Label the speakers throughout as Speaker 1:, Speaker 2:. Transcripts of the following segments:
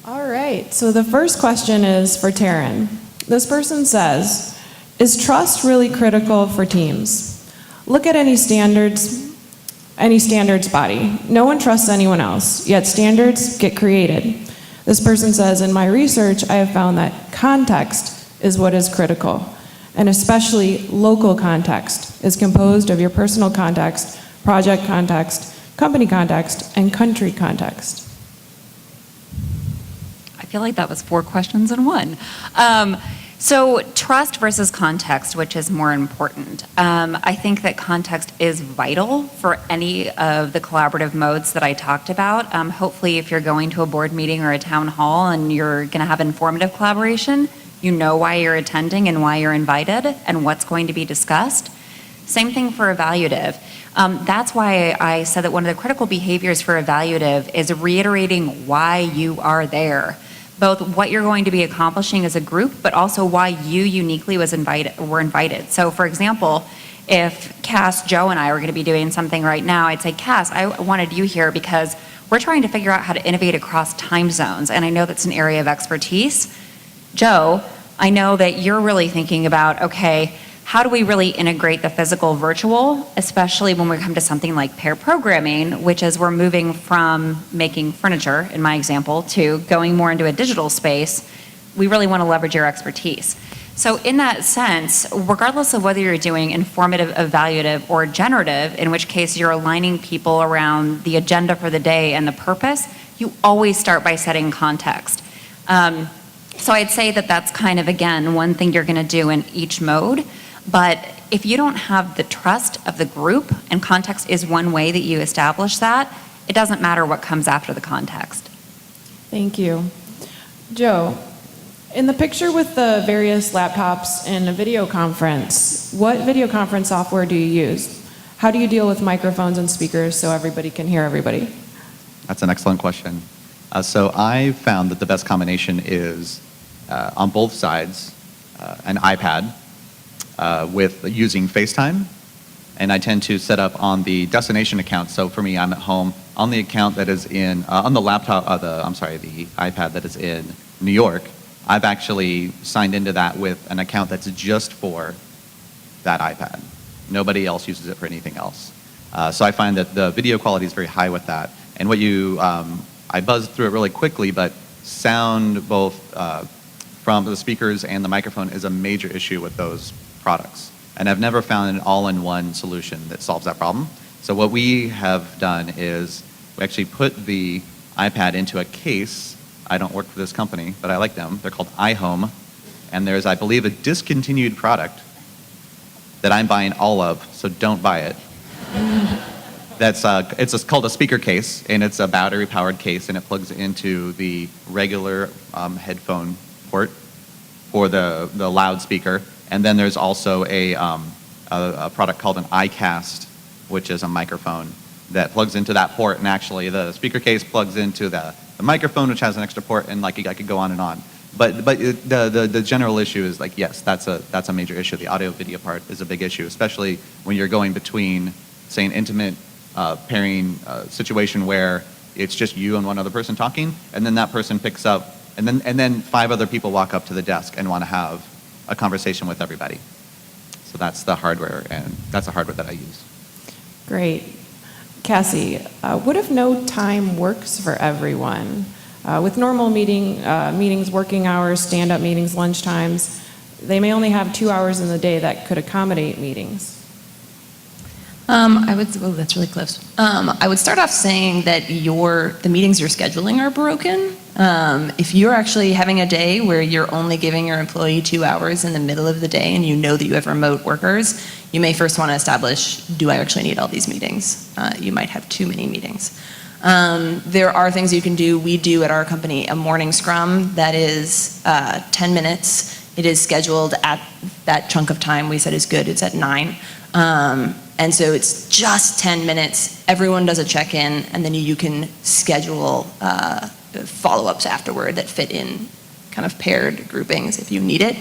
Speaker 1: All right, so the first question is for Teryn. This person says, is trust really critical for teams? Look at any standards body. No one trusts anyone else, yet standards get created. This person says, in my research, I have found that context is what is critical, and especially local context is composed of your personal context, project context, company context, and country context.
Speaker 2: I feel like that was 4 questions in one. So trust versus context, which is more important? I think that context is vital for any of the collaborative modes that I talked about. Hopefully, if you're going to a board meeting or a town hall and you're going to have informative collaboration, you know why you're attending and why you're invited and what's going to be discussed. Same thing for evaluative. That's why I said that one of the critical behaviors for evaluative is reiterating why you are there. Both what you're going to be accomplishing as a group, but also why you uniquely were invited. So for example, if Cass, Joe, and I were going to be doing something right now, I'd say, Cass, I wanted you here because we're trying to figure out how to innovate across time zones, and I know that's an area of expertise. Joe, I know that you're really thinking about, okay, how do we really integrate the physical virtual, especially when we come to something like pair programming, which is we're moving from making furniture, in my example, to going more into a digital space. We really want to leverage your expertise. So in that sense, regardless of whether you're doing informative, evaluative, or generative, in which case you're aligning people around the agenda for the day and the purpose, you always start by setting context. So I'd say that that's kind of, again, one thing you're going to do in each mode. But if you don't have the trust of the group, and context is one way that you establish that, it doesn't matter what comes after the context.
Speaker 1: Thank you. Joe, in the picture with the various laptops and a video conference, what video conference software do you use? How do you deal with microphones and speakers so everybody can hear everybody?
Speaker 3: That's an excellent question. So I found that the best combination is on both sides, an iPad, with using FaceTime, and I tend to set up on the destination account. So for me, I'm at home on the account that is in on the laptop, the iPad that is in New York. I've actually signed into that with an account that's just for that iPad. Nobody else uses it for anything else. So I find that the video quality is very high with that. And what I buzzed through it really quickly, but sound both from the speakers and the microphone is a major issue with those products. And I've never found an all-in-one solution that solves that problem. So what we have done is we actually put the iPad into a case. I don't work for this company, but I like them. They're called iHome. And there's, I believe, a discontinued product that I'm buying all of, so don't buy it. It's called a speaker case, and it's a battery-powered case, and it plugs into the regular headphone port for the loudspeaker. And then there's also a product called an iCast, which is a microphone that plugs into that port, and actually the speaker case plugs into the microphone, which has an extra port, and like I could go on and on. But the general issue is like, yes, that's a major issue. The audio video part is a big issue, especially when you're going between, say, an intimate pairing situation where it's just you and one other person talking, and then that person picks up, and then 5 other people walk up to the desk and want to have a conversation with everybody. So that's the hardware, and that's the hardware that I use.
Speaker 1: Great. Cassie, what if no time works for everyone? With normal meetings, working hours, stand-up meetings, lunch times, they may only have 2 hours in the day that could accommodate meetings.
Speaker 4: That's really close. I would start off saying that the meetings you're scheduling are broken. If you're actually having a day where you're only giving your employee 2 hours in the middle of the day and you know that you have remote workers, you may first want to establish, do I actually need all these meetings? You might have too many meetings. There are things you can do. We do at our company a morning scrum that is 10 minutes. It is scheduled at that chunk of time we said is good. It's at 9. And so it's just 10 minutes. Everyone does a check-in, and then you can schedule follow-ups afterward that fit in kind of paired groupings if you need it.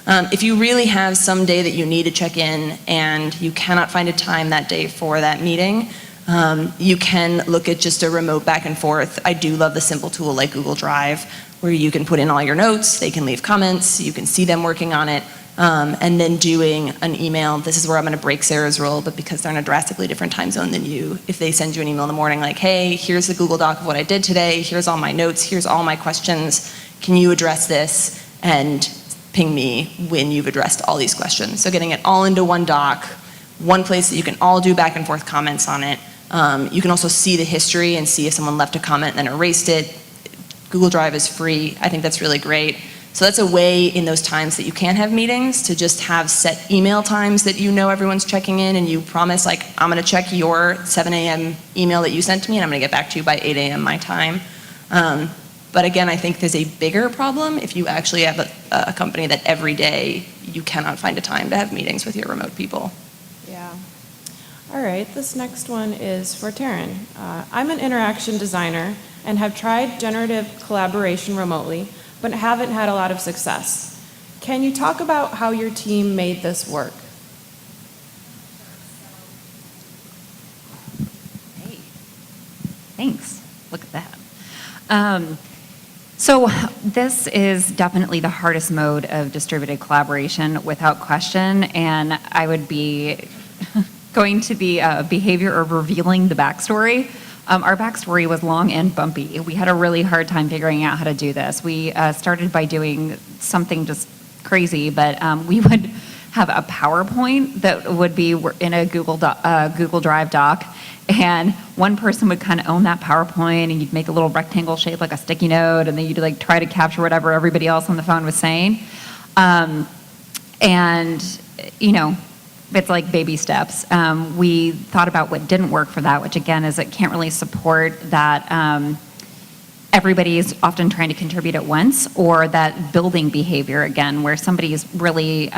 Speaker 4: If you really have some day that you need to check in and you cannot find a time that day for that meeting, You can look at just a remote back and forth. I do love the simple tool like Google Drive, where you can put in all your notes, they can leave comments, you can see them working on it, and then doing an email. This is where I'm going to break Sarah's rule, but because they're in a drastically different time zone than you, if they send you an email in the morning like, hey, here's the Google Doc of what I did today, here's all my notes, here's all my questions, can you address this? And ping me when you've addressed all these questions. So getting it all into one doc, one place that you can all do back and forth comments on it. You can also see the history and see if someone left a comment and then erased it. Google Drive is free. I think that's really great. So that's a way in those times that you can't have meetings to just have set email times that you know everyone's checking in, and you promise, like, I'm going to check your 7 a.m. email that you sent to me and I'm going to get back to you by 8 a.m. my time. But again, I think there's a bigger problem if you actually have a company that every day you cannot find a time to have meetings with your remote people.
Speaker 1: Yeah. All right, this next one is for Teryn. I'm an interaction designer and have tried generative collaboration remotely, but haven't had a lot of success. Can you talk about how your team made this work?
Speaker 2: Hey, thanks. Look at that. So this is definitely the hardest mode of distributed collaboration without question, and I would be going to the behavior of revealing the backstory. Our backstory was long and bumpy. We had a really hard time figuring out how to do this. We started by doing something just crazy, but we would have a PowerPoint that would be in a Google Drive doc, and one person would kind of own that PowerPoint, and you'd make a little rectangle shape like a sticky note, and then you'd like try to capture whatever everybody else on the phone was saying. And, you know, it's like baby steps. We thought about what didn't work for that, which again is it can't really support that everybody is often trying to contribute at once, or that building behavior again, where somebody's really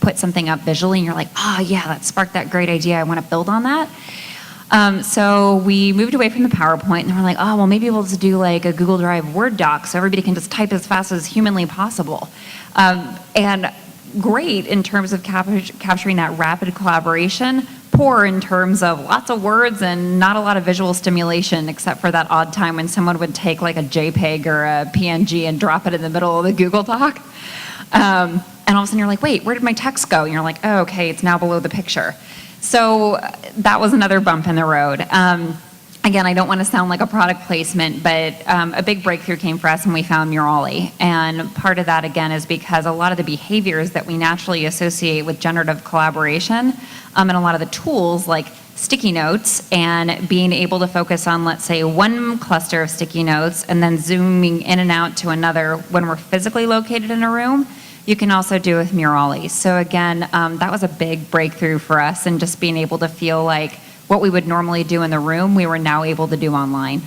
Speaker 2: put something up visually and you're like, oh yeah, that sparked that great idea, I want to build on that. So we moved away from the PowerPoint and we're like, oh, well, maybe we'll just do like a Google Drive Word doc so everybody can just type as fast as humanly possible. And great in terms of capturing that rapid collaboration, poor in terms of lots of words and not a lot of visual stimulation, except for that odd time when someone would take like a JPEG or a PNG and drop it in the middle of the Google Doc. And all of a sudden you're like, wait, where did my text go? And you're like, oh, okay, it's now below the picture. So that was another bump in the road. Again, I don't want to sound like a product placement, but a big breakthrough came for us when we found Murali. And part of that, again, is because a lot of the behaviors that we naturally associate with generative collaboration and a lot of the tools like sticky notes and being able to focus on, let's say, one cluster of sticky notes and then zooming in and out to another when we're physically located in a room, you can also do with Murali. So again, that was a big breakthrough for us, and just being able to feel like what we would normally do in the room, we were now able to do online.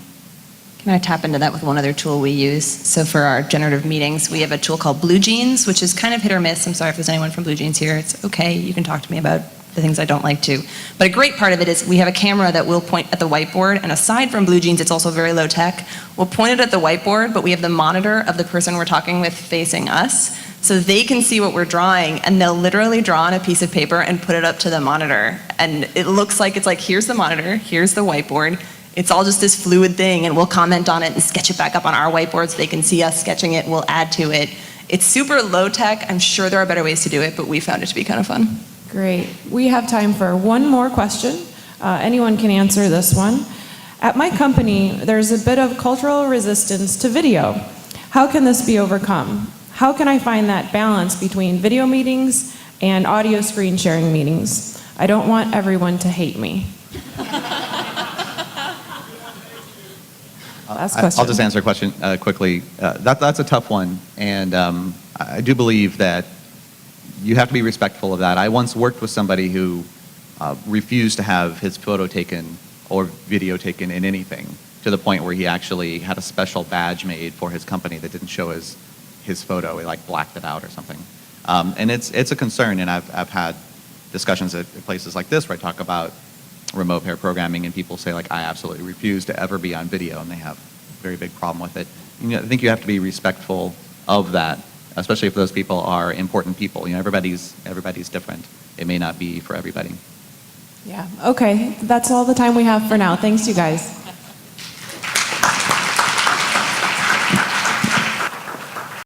Speaker 4: Can I tap into that with one other tool we use? So for our generative meetings, we have a tool called Blue Jeans, which is kind of hit or miss. I'm sorry if there's anyone from Blue Jeans here. It's okay, you can talk to me about the things I don't like to. But a great part of it is we have a camera that will point at the whiteboard, and aside from Blue Jeans, it's also very low tech. We'll point it at the whiteboard, but we have the monitor of the person we're talking with facing us, so they can see what we're drawing, and they'll literally draw on a piece of paper and put it up to the monitor. And it looks like, it's like, here's the monitor, here's the whiteboard. It's all just this fluid thing, and we'll comment on it and sketch it back up on our whiteboard so they can see us sketching it, we'll add to it. It's super low tech. I'm sure there are better ways to do it, but we found it to be kind of fun.
Speaker 1: Great. We have time for one more question. Anyone can answer this one. At my company, there's a bit of cultural resistance to video. How can this be overcome? How can I find that balance between video meetings and audio screen sharing meetings? I don't want everyone to hate me. Last question.
Speaker 3: I'll just answer a question quickly. That's a tough one, and I do believe that you have to be respectful of that. I once worked with somebody who refused to have his photo taken or video taken in anything, to the point where he actually had a special badge made for his company that didn't show his photo. He like blacked it out or something. And it's a concern, and I've had discussions at places like this where I talk about remote pair programming, and people say like, I absolutely refuse to ever be on video, and they have a very big problem with it. You know, I think you have to be respectful of that, especially if those people are important people. You know, everybody's different. It may not be for everybody.
Speaker 1: Yeah, okay. That's all the time we have for now. Thanks, you guys.